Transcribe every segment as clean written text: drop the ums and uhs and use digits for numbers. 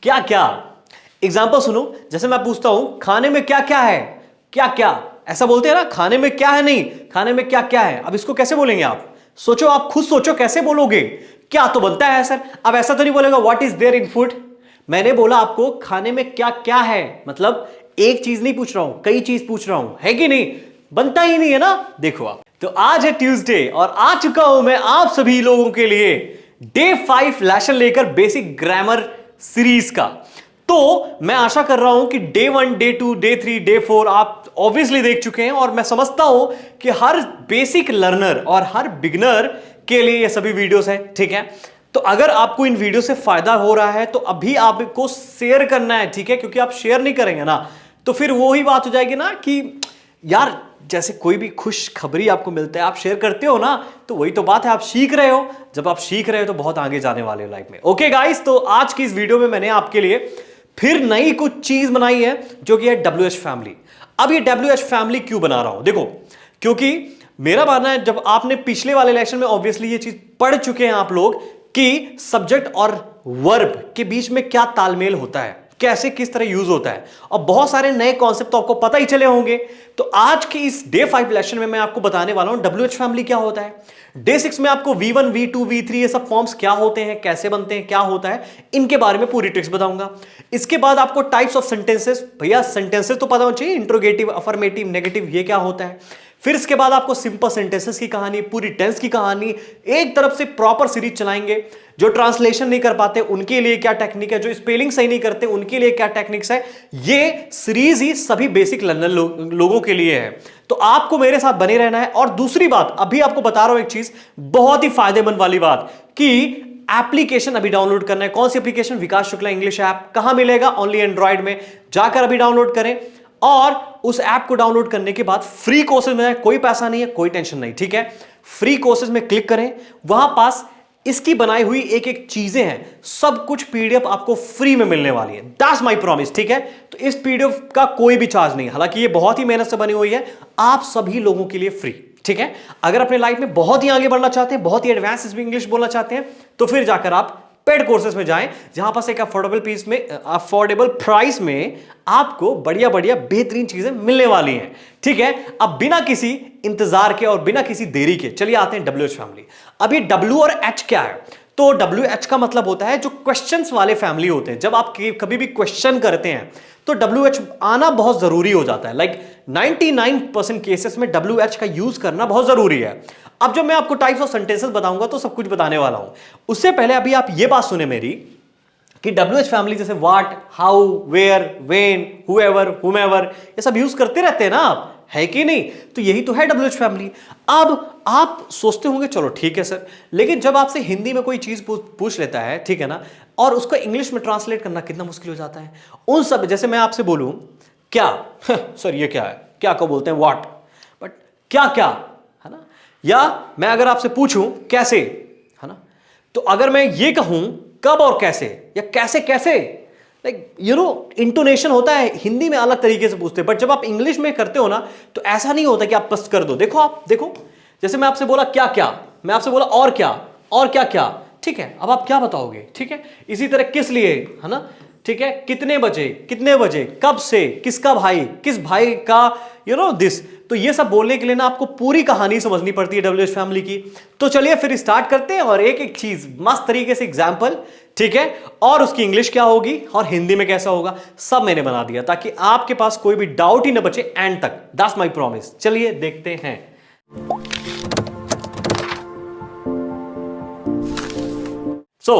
क्या क्या। एग्जाम्पल सुनो, जैसे मैं पूछता हूं खाने में क्या क्या है, क्या क्या, ऐसा बोलते हैं ना, खाने में क्या है, नहीं खाने में क्या क्या है। अब इसको कैसे बोलेंगे आप सोचो, आप खुद सोचो कैसे बोलोगे। क्या तो बनता है सर, अब ऐसा तो नहीं बोलेगा what is there in food. मैंने बोला आपको खाने में क्या क्या है, मतलब एक चीज नहीं पूछ रहा हूं, कई चीज पूछ रहा हूं, है कि नहीं, बनता ही नहीं है ना। देखो आप, तो आज है ट्यूसडे और आ चुका हूं मैं आप सभी लोगों के लिए डे 5 लेसन लेकर बेसिक ग्रामर सीरीज का। तो मैं आशा कर रहा हूं कि डे 1, डे 2, डे 3, डे 4 आप ऑब्वियसली देख चुके हैं, और मैं समझता हूं कि हर बेसिक लर्नर और हर बिगनर के लिए ये सभी वीडियोस हैं, ठीक है। तो अगर आपको इन वीडियो से फायदा हो रहा है तो अभी आपको शेयर करना है, ठीक है, क्योंकि आप शेयर नहीं करेंगे ना तो फिर वो ही बात हो जाएगी ना कि यार जैसे कोई भी खुश खबरी आपको मिलता है, आप शेयर करते हो ना, तो वही तो बात है, आप सीख रहे हो। जब आप सीख रहे हो तो बहुत आगे जाने वाले हो लाइफ में। ओके गाइस, तो आज की इस वीडियो में मैंने आपके लिए फिर नई कुछ चीज बनाई है जो कि है WH फैमिली। अब ये WH फैमिली क्यों बना रहा हूं, देखो, क्योंकि मेरा मानना है जब आपने पिछले वाले लेक्चर में ऑब्वियसली ये चीज पढ़ चुके हैं आप लोग कि सब्जेक्ट और वर्ब के बीच में क्या तालमेल होता है, कैसे किस तरह यूज होता है, और बहुत सारे नए कॉन्सेप्ट तो आपको पता ही चले होंगे। तो आज की इस डे 5 लेक्चर में मैं आपको बताने वाला हूं WH फैमिली क्या होता है। डे 6 में आपको V1, V2, V3 ये सब फॉर्म्स क्या होते हैं, कैसे बनते हैं, क्या होता है, इनके बारे में पूरी ट्रिक्स बताऊंगा। इसके बाद आपको टाइप्स ऑफ सेंटेंसेस, भैया सेंटेंसेस तो पता होना चाहिए, इंट्रोगेटिव, अफर्मेटिव, नेगेटिव, ये क्या होता है। फिर इसके बाद आपको सिंपल सेंटेंसेस की कहानी, पूरी टेंस की कहानी, एक तरफ से प्रॉपर सीरीज चलाएंगे। जो ट्रांसलेशन नहीं कर पाते उनके लिए क्या टेक्निक है, जो स्पेलिंग सही नहीं करते उनके लिए क्या टेक्निक्स है, ये सीरीज ही सभी बेसिक लर्नर लोगों के लिए है। तो आपको मेरे साथ बने रहना है। और दूसरी बात, अभी आपको बता रहा हूं एक चीज बहुत ही फायदेमंद वाली बात, कि एप्लीकेशन अभी डाउनलोड करना है। कौन सी एप्लीकेशन? विकास शुक्ला इंग्लिश ऐप। कहां मिलेगा? ओनली एंड्रॉइड में। जाकर अभी डाउनलोड करें, और उस ऐप को डाउनलोड करने के बाद फ्री कोर्सेज में, कोई पैसा नहीं है, कोई टेंशन नहीं, ठीक है। फ्री कोर्सेज में क्लिक करें, वहां पास इसकी बनाई हुई एक एक चीजें हैं, सब कुछ PDF आपको फ्री में मिलने वाली है। दैट्स माय प्रॉमिस, ठीक है। तो इस PDF का कोई भी चार्ज नहीं, हालांकि ये बहुत ही मेहनत से बनी हुई है, आप सभी लोगों के लिए फ्री, ठीक है। अगर अपने लाइफ में बहुत ही आगे बढ़ना चाहते हैं, बहुत ही एडवांस इंग्लिश बोलना चाहते हैं, तो फिर जाकर आप पेड कोर्सेज में जाएं, जहां पास एक अफोर्डेबल प्राइस में आपको बढ़िया बढ़िया बेहतरीन चीजें मिलने वाली हैं, ठीक है। अब बिना किसी इंतजार के और बिना किसी देरी के चलिए आते हैं WH फैमिली। अब ये W और H क्या है? तो WH का मतलब होता है जो क्वेश्चंस वाले फैमिली होते हैं। जब आप कभी भी क्वेश्चन करते हैं तो WH आना बहुत जरूरी हो जाता है। लाइक 99% केसेस में WH का यूज करना बहुत जरूरी है। अब जब मैं आपको टाइप्स ऑफ सेंटेंसेस बताऊंगा तो सब कुछ बताने वाला हूं। उससे पहले अभी आप ये बात सुने मेरी कि WH फैमिली जैसे what, how, where, when, whoever, whomever, ये सब यूज करते रहते हैं ना आप, है कि नहीं? तो यही तो है WH फैमिली। अब आप सोचते होंगे चलो ठीक है सर, लेकिन जब आपसे हिंदी में कोई चीज पूछ लेता है, ठीक है ना, और उसको इंग्लिश में ट्रांसलेट करना कितना मुश्किल हो जाता है। उन सब, जैसे मैं आपसे बोलूं क्या सर ये क्या है, क्या को बोलते हैं व्हाट, बट क्या क्या, है ना। या मैं अगर आपसे पूछूं कैसे, है ना, तो अगर मैं ये कहूं कब और कैसे, या कैसे कैसे, लाइक यू नो इंटोनेशन होता है, हिंदी में अलग तरीके से पूछते हैं, बट जब आप इंग्लिश में करते हो ना तो ऐसा नहीं होता कि आप बस कर दो। देखो आप देखो, जैसे मैं आपसे बोला क्या क्या, मैं आपसे बोला और क्या, और क्या क्या, ठीक है। अब आप क्या बताओगे, ठीक है। इसी तरह किस लिए, है ना, ठीक है, कितने बजे, कितने बजे, कब से, किसका भाई, किस भाई का, यू नो दिस। तो ये सब बोलने के लिए ना आपको पूरी कहानी समझनी पड़ती है WH फैमिली की। तो चलिए फिर स्टार्ट करते हैं, और एक एक चीज मस्त तरीके से एग्जाम्पल, ठीक है, और उसकी इंग्लिश क्या होगी और हिंदी में कैसा होगा, सब मैंने बना दिया ताकि आपके पास कोई भी डाउट ही ना बचे एंड तक। That's my promise. चलिए देखते हैं। सो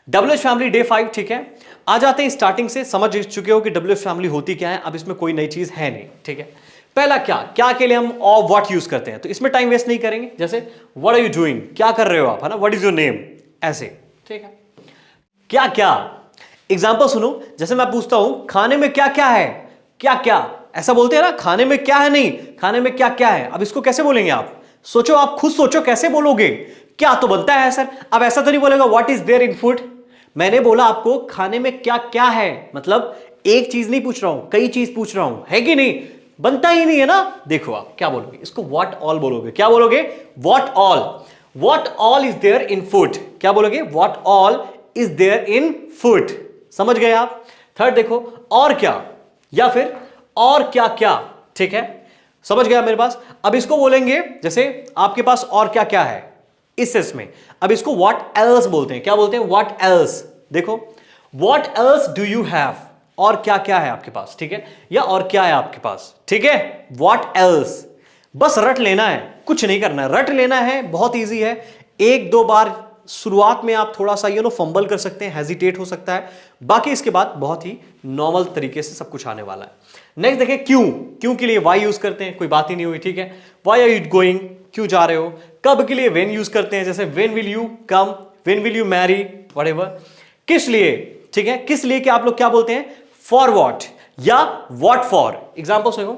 WH फैमिली डे 5, ठीक है। आ जाते हैं स्टार्टिंग से। समझ चुके हो कि WH फैमिली होती क्या है, अब इसमें कोई नई चीज है नहीं, ठीक है। पहला क्या, क्या के लिए हम और व्हाट यूज करते हैं, तो इसमें टाइम वेस्ट नहीं करेंगे। जैसे व्हाट आर यू डूइंग, क्या कर रहे हो आप, है ना, व्हाट इज योर नेम, ऐसे, ठीक है। क्या क्या, एग्जाम्पल सुनो, जैसे मैं पूछता हूं खाने में क्या क्या है, क्या क्या, ऐसा बोलते हैं ना, खाने में क्या है, नहीं खाने में क्या क्या है। अब इसको कैसे बोलेंगे आप सोचो, आप खुद सोचो कैसे बोलोगे। क्या तो बनता है सर, अब ऐसा तो नहीं बोलेगा what is there in food. मैंने बोला आपको खाने में क्या क्या है, मतलब एक चीज नहीं पूछ रहा हूं, कई चीज पूछ रहा हूं, है कि नहीं, बनता ही नहीं है ना। देखो आप क्या बोलोगे, इसको व्हाट ऑल बोलोगे। क्या बोलोगे? What all, what all is there in food. क्या बोलोगे? What all is there in food, समझ गए आप? थर्ड देखो, और क्या, या फिर और क्या क्या, ठीक है, समझ गया मेरे पास? अब इसको बोलेंगे, जैसे आपके पास और क्या क्या है इस सेंस में, अब इसको व्हाट एल्स बोलते हैं। क्या बोलते हैं? What else. देखो, what else do you have, और क्या क्या है आपके पास, ठीक है, या और क्या है आपके पास, ठीक है, व्हाट एल्स। बस रट लेना है, कुछ नहीं करना है, रट लेना है, बहुत इजी है। एक दो बार शुरुआत में आप थोड़ा सा फंबल कर सकते हैं, हेजिटेट हो सकता है, बाकी इसके बाद बहुत ही नॉर्मल तरीके से सब कुछ आने वाला है। नेक्स्ट देखिए, क्यों। क्यों के लिए वाई यूज करते हैं, कोई बात ही नहीं हुई, ठीक है। वाई आर यू गोइंग, क्यों जा रहे हो। कब के लिए वेन यूज करते हैं, जैसे when will you come, when will you Mary, whatever. किस लिए, ठीक है, किस लिए कि आप लोग क्या बोलते हैं, फॉर व्हाट या व्हाट फॉर। एग्जांपल देखो,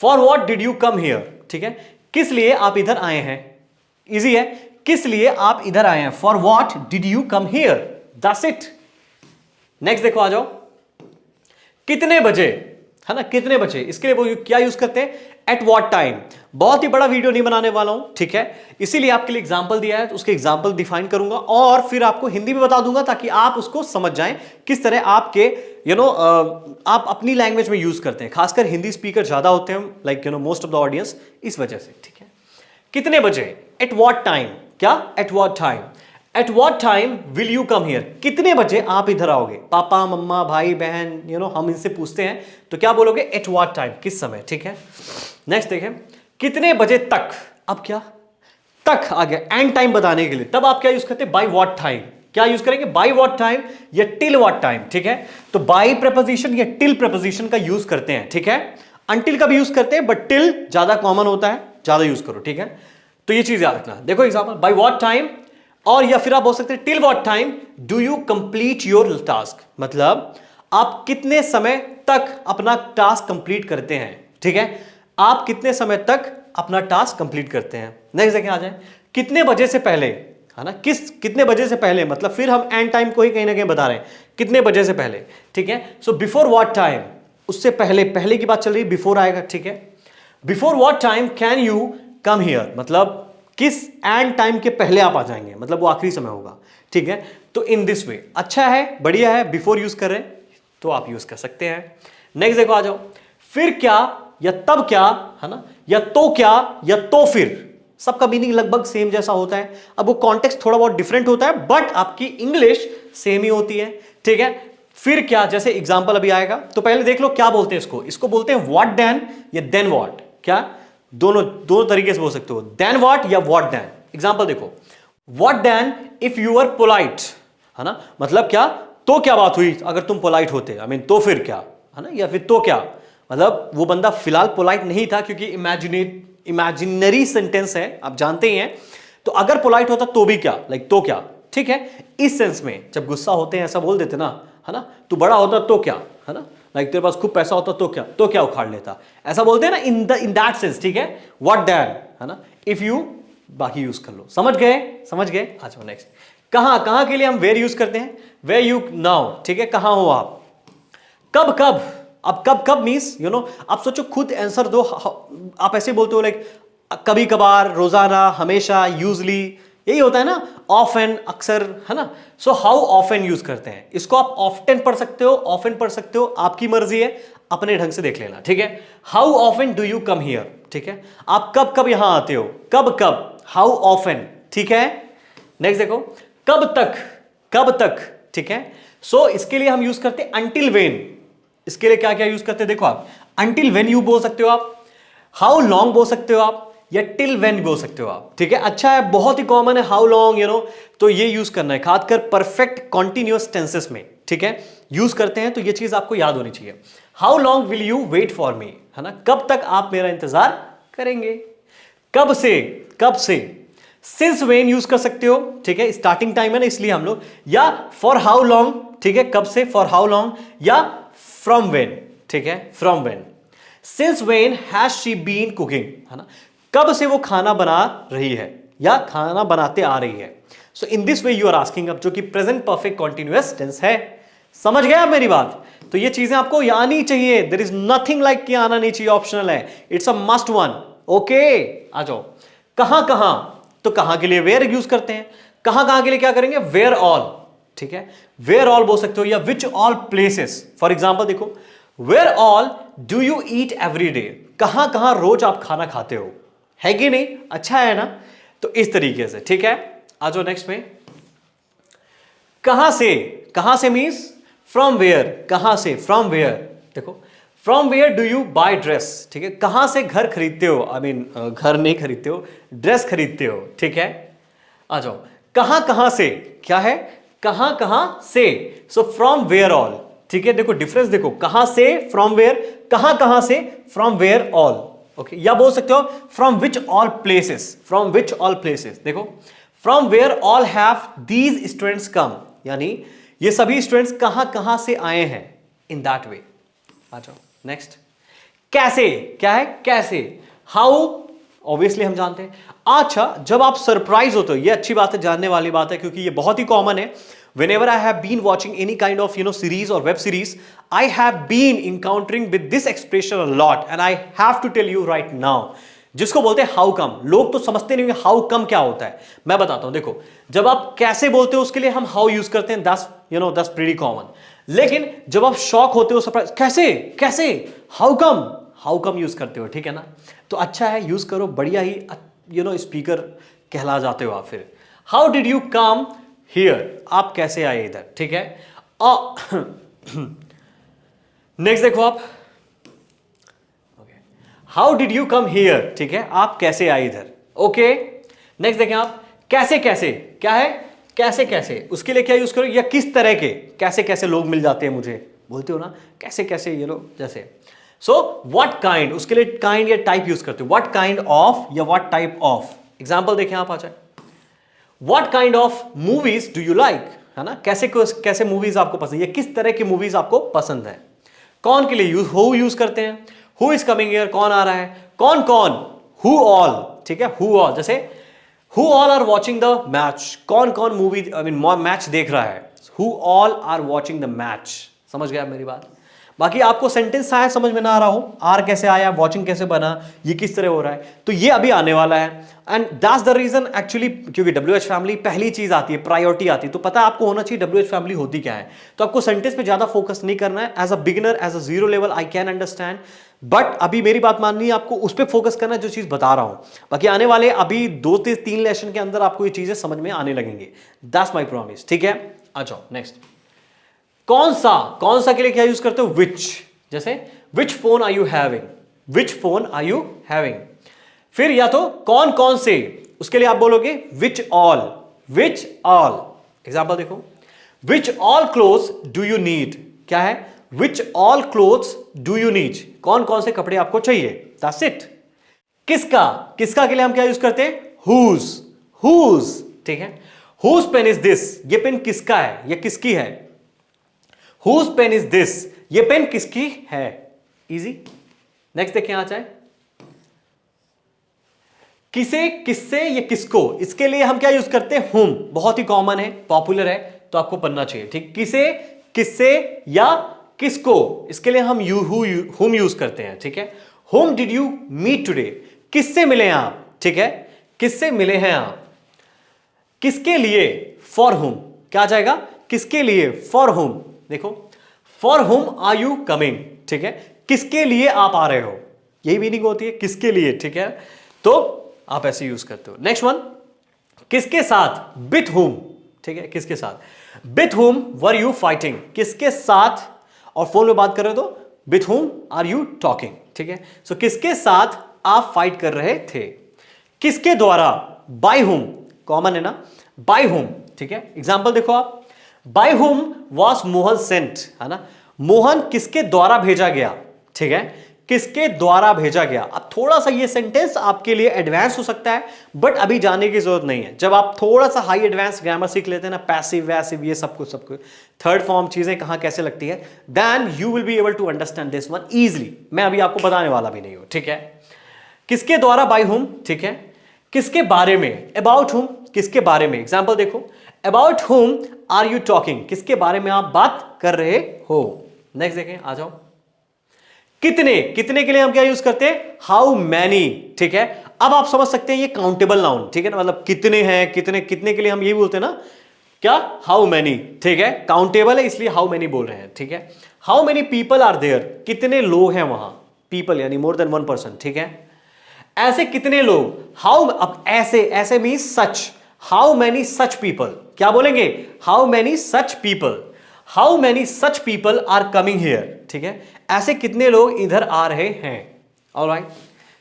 for what did you come here, ठीक है, किस लिए आप इधर आए हैं। इजी है, किस लिए आप इधर आए हैं, for what did you come here, that's it. Next देखो, आ जाओ, कितने बजे, है ना, कितने बजे, इसके लिए वो क्या यूज करते हैं, एट व्हाट टाइम। बहुत ही बड़ा वीडियो नहीं बनाने वाला हूं, ठीक है, इसीलिए आपके लिए एग्जांपल दिया है, तो उसके एग्जांपल डिफाइन करूंगा और फिर आपको हिंदी में बता दूंगा, ताकि आप उसको समझ जाएं किस तरह आपके आप अपनी लैंग्वेज में यूज करते हैं। खासकर हिंदी स्पीकर ज्यादा होते हैं, like most of the audience, इस वजह से, ठीक है। कितने बजे, एट व्हाट टाइम, क्या, at what time, at what time will you come here, कितने बजे आप इधर आओगे। पापा मम्मा भाई बहन हम इनसे पूछते हैं तो क्या बोलोगे, एट व्हाट टाइम, किस समय, ठीक है। नेक्स्ट देखें, कितने बजे तक, अब क्या तक आ गया, एंड टाइम बताने के लिए, तब आप क्या यूज करते हैं, बाय व्हाट टाइम। क्या यूज करेंगे, बाय व्हाट टाइम या टिल व्हाट टाइम, ठीक है। तो बाय प्रपोजिशन या टिल प्रपोजिशन का यूज करते हैं, ठीक है। अनटिल का भी यूज करते हैं, बट टिल ज्यादा कॉमन होता है, ज्यादा यूज करो, ठीक है। तो ये चीज याद रखना। देखो एग्जांपल, बाय व्हाट टाइम, और या फिर आप बोल सकते हैं till what time do you complete your task, मतलब आप कितने समय तक अपना टास्क कंप्लीट करते हैं, ठीक है, आप कितने समय तक अपना टास्क कंप्लीट करते हैं। नेक्स्ट देखें, आ जाए, कितने बजे से पहले, है ना, कितने बजे से पहले, मतलब फिर हम एंड टाइम को ही कहीं ना कहीं बता रहे हैं, कितने बजे से पहले, ठीक है। सो बिफोर व्हाट टाइम, उससे पहले, पहले की बात चल रही है, बिफोर आएगा, ठीक है। Before what time can you come here, मतलब किस एंड टाइम के पहले आप आ जाएंगे, मतलब वो आखिरी समय होगा, ठीक है। तो इन दिस वे, अच्छा है, बढ़िया है, बिफोर यूज कर रहे हैं तो आप यूज कर सकते हैं। नेक्स्ट देखो, आ जाओ, फिर क्या या तब क्या, है ना, या तो क्या या तो फिर, सबका मीनिंग लगभग सेम जैसा होता है। अब वो कॉन्टेक्स्ट थोड़ा बहुत डिफरेंट होता है, बट आपकी इंग्लिश सेम ही होती है, ठीक है। फिर क्या, जैसे एग्जांपल अभी आएगा, तो पहले देख लो क्या बोलते हैं इसको, इसको बोलते हैं व्हाट देन या देन व्हाट। क्या, दोनों तरीके से बोल सकते हो, देन व्हाट या व्हाट देन। एग्जांपल देखो, what then if you are polite, है ना, मतलब क्या, तो क्या बात हुई अगर तुम पोलाइट होते, आई मीन तो फिर क्या, है ना, या फिर तो क्या, मतलब वो बंदा फिलहाल पोलाइट नहीं था, क्योंकि इमेजिनरी सेंटेंस है, आप जानते ही हैं। तो अगर पोलाइट होता तो भी क्या, लाइक तो क्या, ठीक है। इस सेंस में जब गुस्सा होते हैं ऐसा बोल देते ना, है ना, तू बड़ा होता तो क्या, है ना, लाइक तेरे पास खूब पैसा होता तो क्या उखाड़ लेता, ऐसा बोलते हैं ना, इन दैट सेंस, ठीक है। व्हाट देन, है ना, इफ यू, बाकी यूज कर लो, समझ गए। अच्छा नेक्स्ट, कहां के लिए हम वेयर यूज करते हैं, वेयर यू नाउ, ठीक है, कहां हो आप। कब, अब कब मीन्स आप सोचो, खुद आंसर दो। आप ऐसे बोलते हो लाइक कभी कभार, रोजाना, हमेशा, यूजली, यही होता है ना, ऑफन, अक्सर, है ना। सो हाउ ऑफन यूज करते हैं, इसको आप ऑफ्टन पढ़ सकते हो, ऑफन पढ़ सकते हो, आपकी मर्जी है, अपने ढंग से देख लेना, ठीक है। How often do you come here, ठीक है, आप कब यहां आते हो, कब, हाउ ऑफन, ठीक है। नेक्स्ट देखो, कब तक, ठीक है। सो इसके लिए हम यूज करते हैं अंटिल वेन। इसके लिए क्या क्या यूज करते हैं, देखो आप, अंटिल वेन यू बोल सकते हो आप, हाउ लॉन्ग बोल सकते हो आप, या टिल वेन बोल सकते हो आप, ठीक है। अच्छा है, बहुत ही कॉमन है हाउ लॉन्ग, तो ये यूज करना है, खासकर परफेक्ट कॉन्टिन्यूअस टेंसेस में, ठीक है, यूज करते हैं, तो ये चीज आपको याद होनी चाहिए। How long will you wait for me, है ना, कब तक आप मेरा इंतजार करेंगे। कब से, सिंस वेन यूज कर सकते हो, ठीक है, स्टार्टिंग टाइम है ना, इसलिए हम लोग, या फॉर हाउ लॉन्ग, ठीक है, कब से, फॉर हाउ लॉन्ग, या फ्रॉम वेन, ठीक है, from when. Since when has she been cooking, है ना, कब से वो खाना बना रही है या खाना बनाते आ रही है। So in this way you are asking, अब जो कि प्रेजेंट परफेक्ट कॉन्टिन्यूअस टेंस है। समझ गए आप मेरी बात। तो ये चीजें आपको आनी चाहिए, देयर इज नथिंग लाइक कि आना नहीं चाहिए, ऑप्शनल है, it's a must one. Okay, आ जाओ, कहां, तो कहां के लिए वेयर यूज करते हैं, कहां के लिए क्या करेंगे, वेयर ऑल, ठीक है, वेयर ऑल बोल सकते हो या which all places. For example देखो, where all do you eat every day, कहां कहां रोज आप खाना खाते हो, है कि नहीं, अच्छा है ना। तो इस तरीके से, ठीक है। आ जाओ नेक्स्ट में, कहां से मीन्स फ्रॉम वेयर, कहां से, फ्रॉम वेयर। देखो, from where do you buy dress, ठीक है, कहां से घर खरीदते हो, आई मीन घर नहीं खरीदते हो, ड्रेस खरीदते हो, ठीक है। आ जाओ, कहां कहां से, क्या है, कहां कहां से, सो फ्रॉम वेयर ऑल, ठीक है। देखो डिफरेंस देखो, कहां से फ्रॉम वेयर, कहां से फ्रॉम वेयर ऑल, ओके। या बोल सकते हो from which all places, from which all places. देखो, from where all have these students come, यानी ये सभी स्टूडेंट्स कहां कहां से आए हैं, इन दैट वे। आ जाओ नेक्स्ट, कैसे, क्या है, कैसे, हाउ, ऑब्वियसली हम जानते हैं। अच्छा, जब आप सरप्राइज होते हो, ये अच्छी बात है, जानने वाली बात है, क्योंकि ये बहुत ही कॉमन है। whenever I have been watching any kind of series or web series, I have been encountering with this expression a lot and I have to tell you right now, जिसको बोलते हैं हाउ कम। लोग तो समझते नहीं होंगे how come क्या होता है, मैं बताता हूं। देखो, जब आप कैसे बोलते हो उसके लिए हम हाउ यूज करते हैं, दैट्स प्रीटी कॉमन। लेकिन जब आप शॉक होते हो, सरप्राइज, कैसे कैसे, हाउ कम यूज करते हो, ठीक है ना। तो अच्छा है, यूज करो, बढ़िया ही स्पीकर कहला जाते हो आप। फिर how did you come here, आप कैसे आए इधर, ठीक है। नेक्स्ट देखो आप, how did you come here, ठीक है, आप कैसे आए इधर, ओके। नेक्स्ट देखें आप, कैसे कैसे, क्या है, कैसे कैसे, उसके लिए क्या यूज करो, या किस तरह के, कैसे कैसे लोग मिल जाते हैं मुझे, बोलते हो ना, कैसे कैसे जैसे। सो व्हाट काइंड, उसके लिए काइंड या टाइप यूज करते हो, व्हाट काइंड ऑफ या व्हाट टाइप ऑफ। एग्जाम्पल देखें आप, आ जाए, what kind of movies do you like, है ना, कैसे कैसे मूवीज आपको पसंद, या किस तरह की मूवीज आपको पसंद है। कौन के लिए हु यूज करते हैं, हु इज कमिंग हियर, कौन आ रहा है, कौन कौन, हु ऑल, ठीक है, हु ऑल। जैसे who all are watching the match, कौन कौन मूवी आई मीन मैच देख रहा है, who all are watching the match. समझ गया मेरी बात। बाकी आपको सेंटेंस आया समझ में ना आ रहा हो, आर कैसे आया, वॉचिंग कैसे बना, ये किस तरह हो रहा है, तो ये अभी आने वाला है। And that's the reason actually, क्योंकि WH फैमिली पहली चीज आती है, प्रायोरिटी आती है, तो पता आपको होना चाहिए WH फैमिली होती क्या है। तो आपको सेंटेंस पे ज्यादा फोकस नहीं करना है। As a beginner, as a zero level, I can understand, but अभी मेरी बात माननी है, आपको उस पर फोकस करना है जो चीज बता रहा हूं। बाकी आने वाले अभी 2 से 3 लेसन के अंदर आपको ये चीजें समझ में आने लगेंगे, दैट्स माई प्रॉमिस, ठीक है। आ जाओ नेक्स्ट, कौन सा के लिए क्या यूज करते हो, विच। जैसे which phone are you having, which phone are you having. फिर या तो कौन कौन से, उसके लिए आप बोलोगे which all, which all. Example देखो, which all clothes do you need, क्या है, which all clothes do you need, कौन कौन से कपड़े आपको चाहिए, दैट्स इट। किसका के लिए हम क्या यूज करते हैं, हुज, ठीक है। हुज पेन इज दिस, ये पेन किसका है, ये किसकी है। हुज पेन इज दिस, ये पेन किसकी है, इजी। नेक्स्ट देखें, आ जाए, किसे, किससे, ये किसको, इसके लिए हम क्या यूज करते हैं, हुम, बहुत ही कॉमन है, पॉपुलर है, तो आपको पढ़ना चाहिए, ठीक। किसे, किससे या किसको, इसके लिए हम हुम यूज करते हैं, ठीक है। हुम डिड यू मीट टुडे, किससे मिले हैं आप, ठीक है, किससे मिले हैं आप। किसके लिए, फॉर हुम, क्या आ जाएगा, किसके लिए, फॉर हुम। देखो, फॉर हुम आर यू कमिंग, ठीक है, किसके लिए आप आ रहे हो, यही मीनिंग होती है, किसके लिए, ठीक है। तो आप ऐसे यूज करते हो। नेक्स्ट वन, किसके साथ, विथ हुम, ठीक है, किसके साथ, with whom were you fighting, किसके साथ, और फोन में बात कर रहे हो तो with whom are you talking, ठीक है। सो किसके साथ आप फाइट कर रहे थे। किसके द्वारा, बाय हुम, कॉमन है ना, बाय हुम, ठीक है। एग्जाम्पल देखो आप, by whom was Mohan Saint, है ना, मोहन किसके द्वारा भेजा गया, ठीक है, किसके द्वारा भेजा गया। अब थोड़ा सा ये सेंटेंस आपके लिए एडवांस हो सकता है, बट अभी जाने की जरूरत नहीं है। जब आप थोड़ा सा हाई एडवांस ग्रामर सीख लेते हैं ना, पैसिव वैसिव, ये सब कुछ थर्ड फॉर्म चीजें कहां कैसे लगती है, then you will be able to understand this one easily. मैं अभी आपको बताने वाला भी नहीं हूं, ठीक है। किसके द्वारा, बाय हुम, ठीक है। किसके बारे में, अबाउट हुम, किसके बारे में। एग्जाम्पल देखो, अबाउट हुम आर यू टॉकिंग, किसके बारे में आप बात कर रहे हो। नेक्स्ट देखें, आ जाओ, कितने के लिए हम क्या यूज करते हैं, हाउ मैनी, ठीक है। अब आप समझ सकते हैं ये काउंटेबल नाउन, ठीक है ना, मतलब कितने हैं, कितने के लिए हम ये बोलते हैं ना, क्या, हाउ मैनी, ठीक है, काउंटेबल है इसलिए हाउ मैनी बोल रहे हैं, ठीक है। How many people are there, कितने लोग हैं वहां, पीपल यानी मोर देन वन पर्सन, ठीक है। ऐसे कितने लोग, हाउ, अब ऐसे, ऐसे means such, how many such people, क्या बोलेंगे, how many such people, how many such people are coming here, ठीक है, ऐसे कितने लोग इधर आ रहे हैं। ऑलराइट,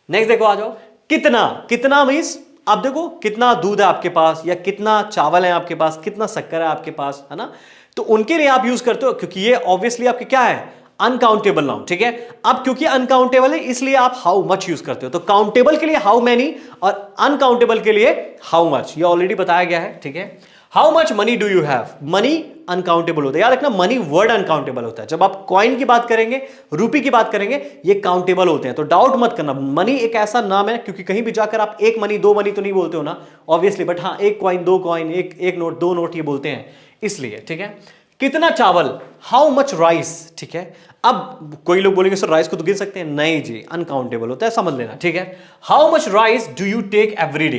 नेक्स्ट देखो, आ जाओ, कितना, कितना मीन्स आप देखो कितना दूध है आपके पास, या कितना चावल है आपके पास, कितना शक्कर है आपके पास, है ना, तो उनके लिए आप यूज करते हो, क्योंकि ये ऑब्वियसली आपके क्या है, अनकाउंटेबल नाउन, ठीक है। अब क्योंकि अनकाउंटेबल है इसलिए आप हाउ मच यूज करते हो, तो काउंटेबल के लिए हाउ मैनी और अनकाउंटेबल के लिए हाउ मच, ये ऑलरेडी बताया गया है, ठीक है। How much money do you have, money uncountable होता है, याद रखना, मनी वर्ड अनकाउंटेबल होता है। जब आप कॉइन की बात करेंगे, रूपी की बात करेंगे, ये काउंटेबल होते हैं, तो डाउट मत करना, मनी एक ऐसा नाम है, क्योंकि कहीं भी जाकर आप एक मनी दो मनी तो नहीं बोलते हो ना, ऑब्वियसली, बट हाँ एक कॉइन दो कॉइन, एक नोट दो नोट, ये बोलते हैं इसलिए, ठीक है। कितना चावल, हाउ मच राइस, ठीक है। अब कोई लोग बोलेंगे सर राइस को तो गिन सकते हैं, नहीं जी, अनकाउंटेबल होता है, समझ लेना, ठीक है। How much rice do you take every day,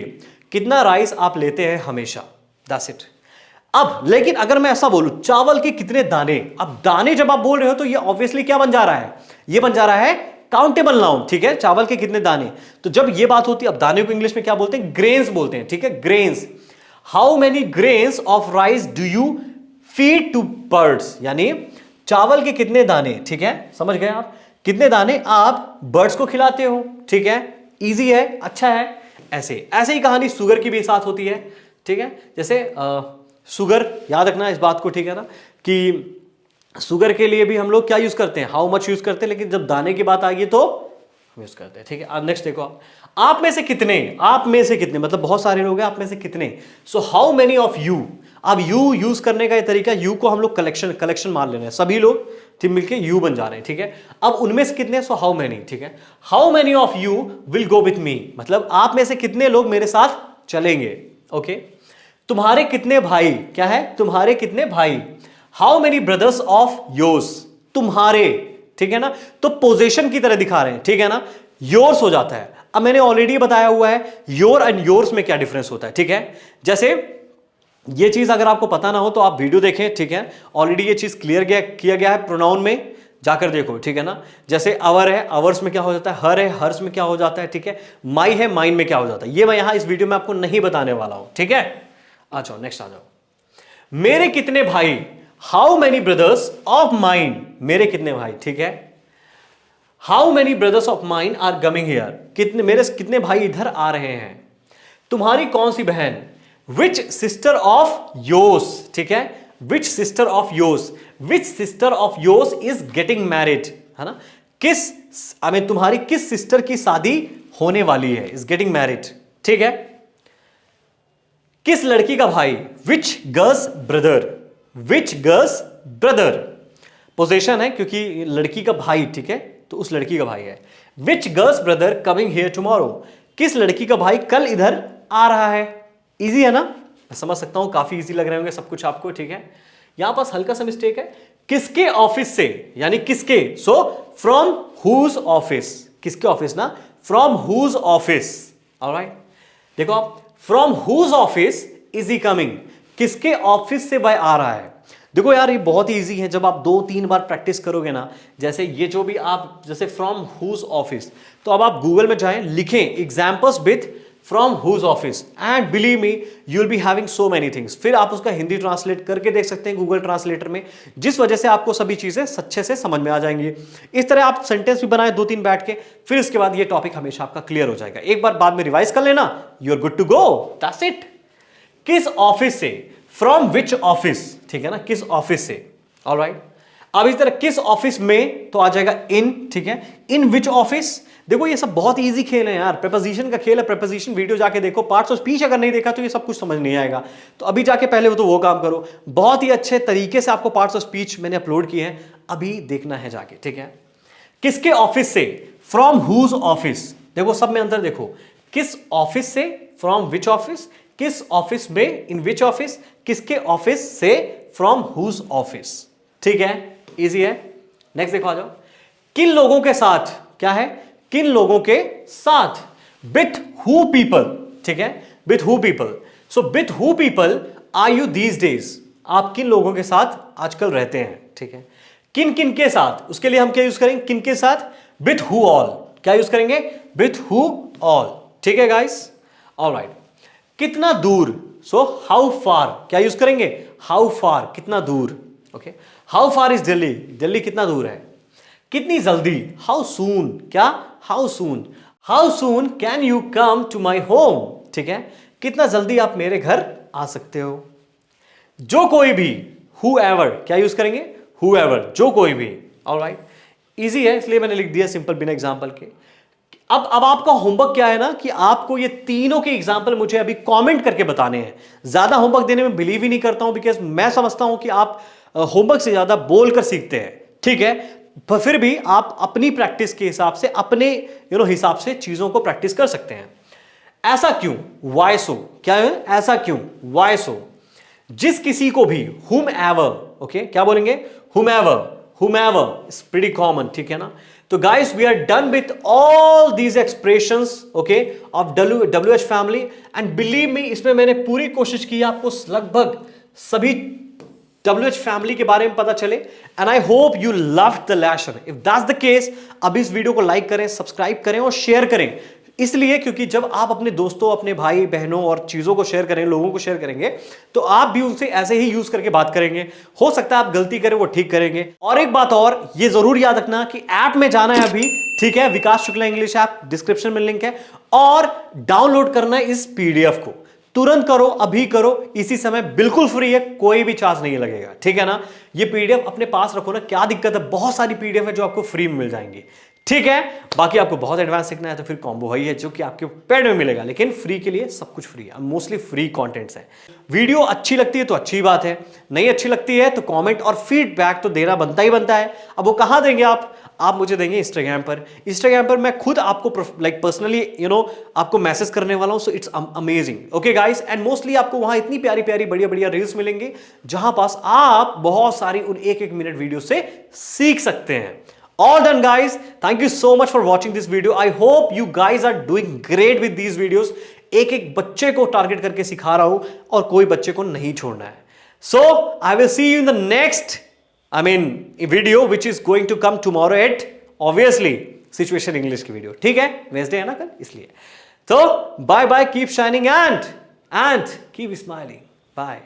कितना राइस आप लेते हैं हमेशा, दैट्स इट। अब लेकिन अगर मैं ऐसा बोलूं, चावल के कितने दाने, अब दाने जब आप बोल रहे हो तो ये ऑब्वियसली क्या बन जा रहा है, ये बन जा रहा है काउंटेबल नाउन, ठीक है, चावल के कितने दाने। तो जब ये बात होती है, अब दाने को इंग्लिश में क्या बोलते हैं, ग्रेन्स बोलते हैं, ठीक है, grains. How many grains of rice do you feed to birds, यानी चावल के कितने दाने, ठीक है, समझ गए आप, कितने दाने आप बर्ड्स को खिलाते हो, ठीक है, इजी है, अच्छा है। ऐसे ऐसे ही कहानी शुगर की भी साथ होती है, ठीक है, जैसे शुगर, याद रखना इस बात को, ठीक है ना, कि शुगर के लिए भी हम लोग क्या यूज करते हैं, हाउ मच यूज करते हैं, लेकिन जब दाने की बात आ गई तो हम यूज करते हैं, ठीक है। अब नेक्स्ट देखो, आप में से कितने, आप में से कितने मतलब बहुत सारे लोग हैं, आप में से कितने, so how many of you. अब यू यूज करने का ये तरीका, यू को हम लोग कलेक्शन मान ले रहे हैं, सभी लोग ठीक मिलके यू बन जा रहे हैं, ठीक है। अब उनमें से कितने, सो हाउ मेनी, ठीक है। How many of you will go with me, मतलब आप में से कितने लोग मेरे साथ चलेंगे, ओके। तुम्हारे कितने भाई, क्या है, तुम्हारे कितने भाई। How many brothers of yours, तुम्हारे, ठीक है ना, तो पोजेशन की तरह दिखा रहे हैं, ठीक है ना, योर्स हो जाता है। अब मैंने ऑलरेडी बताया हुआ है योर एंड योर्स में क्या डिफरेंस होता है, ठीक है। जैसे ये चीज अगर आपको पता ना हो तो आप वीडियो देखें, ठीक है, ऑलरेडी ये चीज क्लियर किया गया है, प्रोनाउन में जाकर देखो, ठीक है ना। जैसे अवर है, अवर्स में क्या हो जाता है, हर है, हर्स में क्या हो जाता है, ठीक है। माई है, माइन में क्या हो जाता है, ये मैं यहां इस वीडियो में आपको नहीं बताने वाला हूं, ठीक है। आ जाओ नेक्स्ट, आ जाओ, मेरे कितने भाई, how many brothers of mine, मेरे कितने भाई, ठीक है। How many brothers of mine are coming here, कितने मेरे कितने भाई इधर आ रहे हैं। तुम्हारी कौन सी बहन, विच सिस्टर ऑफ योर्स, ठीक है, which sister of yours, which sister of yours is getting married, है ना, किस, आई मीन तुम्हारी किस सिस्टर की शादी होने वाली है, इज गेटिंग मैरिड, ठीक है। किस लड़की का भाई, विच गर्ल्स ब्रदर, विच गर्ल्स ब्रदर, पोजेशन है क्योंकि लड़की का भाई, ठीक है, तो उस लड़की का भाई है। Which girls brother coming here tomorrow, किस लड़की का भाई कल इधर आ रहा है। इजी है ना, मैं समझ सकता हूं काफी इजी लग रहे होंगे सब कुछ आपको, ठीक है। यहां पास हल्का सा मिस्टेक है, किसके ऑफिस से, यानी किसके, सो फ्रॉम हुज ऑफिस, किसके ऑफिस ना, फ्रॉम हुज ऑफिस, ऑलराइट। देखो आप, from whose office is he coming, किसके ऑफिस से वह आ रहा है। देखो यार ये बहुत ही इजी है, जब आप 2-3 बार प्रैक्टिस करोगे ना, जैसे ये जो भी आप, जैसे फ्रॉम हुज ऑफिस, तो अब आप गूगल में जाएं, लिखें examples with from whose office, and believe me you will be having so many things. फिर आप उसका हिंदी ट्रांसलेट करके देख सकते हैं गूगल ट्रांसलेटर में, जिस वजह से आपको सभी चीजें अच्छे से समझ में आ जाएंगी। इस तरह आप सेंटेंस भी बनाए 2-3 बैठ के, फिर इसके बाद ये टॉपिक हमेशा आपका क्लियर हो जाएगा। एक बार बाद में रिवाइज कर लेना, you are good to go, that's it. किस ऑफिस से, फ्रॉम विच ऑफिस, ठीक है ना, किस ऑफिस से, ऑलराइट। अब इस तरह किस ऑफिस में तो आ जाएगा इन, ठीक है, इन विच ऑफिस। देखो ये सब बहुत इजी खेल है यार, प्रेपोजिशन का खेल है, प्रेपोजिशन वीडियो जाके देखो, पार्ट्स ऑफ स्पीच अगर नहीं देखा तो ये सब कुछ समझ नहीं आएगा, तो अभी जाके पहले तो वो काम करो। बहुत ही अच्छे तरीके से आपको पार्ट्स ऑफ स्पीच मैंने अपलोड किए हैं, अभी देखना है जाके, ठीक है। किसके ऑफिस से, फ्रॉम हुज ऑफिस, देखो सब में अंतर देखो, किस ऑफिस से, फ्रॉम विच ऑफिस, किस ऑफिस में, इन विच ऑफिस, किसके ऑफिस से, फ्रॉम हुज ऑफिस, ठीक है, इजी है। नेक्स्ट देखो, आ जाओ, किन लोगों के साथ, क्या है, किन लोगों के साथ, विथ हु पीपल, ठीक है, with who people, so with who people are you these days, आप किन लोगों के साथ आजकल रहते हैं, ठीक है। किन किन के साथ, उसके लिए हम क्या यूज करेंगे, किन के साथ, विथ हु ऑल, क्या यूज करेंगे, विथ हु ऑल, ठीक है गाइस। ऑलराइट, कितना दूर, सो हाउ फार, क्या यूज करेंगे, हाउ फार, कितना दूर, okay. How far is Delhi, Delhi कितना दूर है। कितनी जल्दी, हाउ सून, क्या, how soon, how soon can you come to my home, ठीक है, कितना जल्दी आप मेरे घर आ सकते हो। जो कोई भी, whoever, क्या यूज करेंगे, whoever, जो कोई भी। ऑलराइट, इजी है इसलिए मैंने लिख दिया सिंपल बिना एग्जांपल के। अब आपका होमवर्क क्या है ना, कि आपको ये तीनों के एग्जांपल मुझे अभी कमेंट करके बताने हैं। ज्यादा होमवर्क देने में बिलीव ही नहीं करता हूं, बिकॉज मैं समझता हूं कि आप होमवर्क से ज्यादा बोलकर सीखते हैं, ठीक है। पर फिर भी आप अपनी प्रैक्टिस के हिसाब से, अपने हिसाब से चीजों को प्रैक्टिस कर सकते हैं। ऐसा क्यों, वाई सो, क्या है, ऐसा क्यों, वाई सो। जिस किसी को भी, हुम एवर, ओके, क्या बोलेंगे, हुम एवर इज प्रीटी कॉमन, ठीक है ना। तो guys we are done with all these expressions, okay, of WH family, and believe me, इसमें मैंने पूरी कोशिश की आपको लगभग सभी WH फैमिली के बारे में पता चले, and I hope you love the lesson. If that's the case, अब इस वीडियो को लाइक करें, सब्सक्राइब करें और शेयर करें। इसलिए क्योंकि जब आप अपने दोस्तों, अपने भाई बहनों और चीजों को शेयर करें, लोगों को शेयर करेंगे, तो आप भी उनसे ऐसे ही यूज करके बात करेंगे। हो सकता है आप गलती करें, वो ठीक करेंगे। और एक बात और, ये जरूर याद रखना कि ऐप में जाना है अभी, ठीक है, विकास शुक्ला इंग्लिश ऐप, डिस्क्रिप्शन में लिंक है, और डाउनलोड करना है इस PDF को। तुरंत करो, अभी करो, इसी समय, बिल्कुल फ्री है, कोई भी चार्ज नहीं लगेगा, ठीक है ना। ये PDF अपने पास रखो ना, क्या दिक्कत है, बहुत सारी PDF है जो आपको फ्री में मिल जाएंगी, ठीक है। बाकी आपको बहुत एडवांस सीखना है तो फिर कॉम्बो ही है जो कि आपके पेड में मिलेगा, लेकिन फ्री के लिए सब कुछ फ्री है, मोस्टली फ्री कंटेंट्स है। वीडियो अच्छी लगती है तो अच्छी बात है, नहीं अच्छी लगती है तो कमेंट और फीडबैक तो देना बनता ही बनता है। अब वो कहां देंगे आप मुझे देंगे इंस्टाग्राम पर। इंस्टाग्राम पर मैं खुद आपको पर्सनली आपको मैसेज करने वाला हूं, so it's amazing, okay guys. And mostly आपको वहां इतनी प्यारी प्यारी बढ़िया बढ़िया रील्स मिलेंगे, जहां पास आप बहुत सारी उन एक मिनट वीडियो से सीख सकते हैं। All done guys, thank you so much for watching this video. I hope you guys are doing great with these videos. एक एक बच्चे को टारगेट करके सिखा रहा हूं और कोई बच्चे को नहीं छोड़ना है। So I will see you in the next video which is going to come tomorrow at obviously Situation English की वीडियो, ठीक है, वेंसडे है ना कल, इसलिए। तो bye bye, keep shining and keep smiling, bye.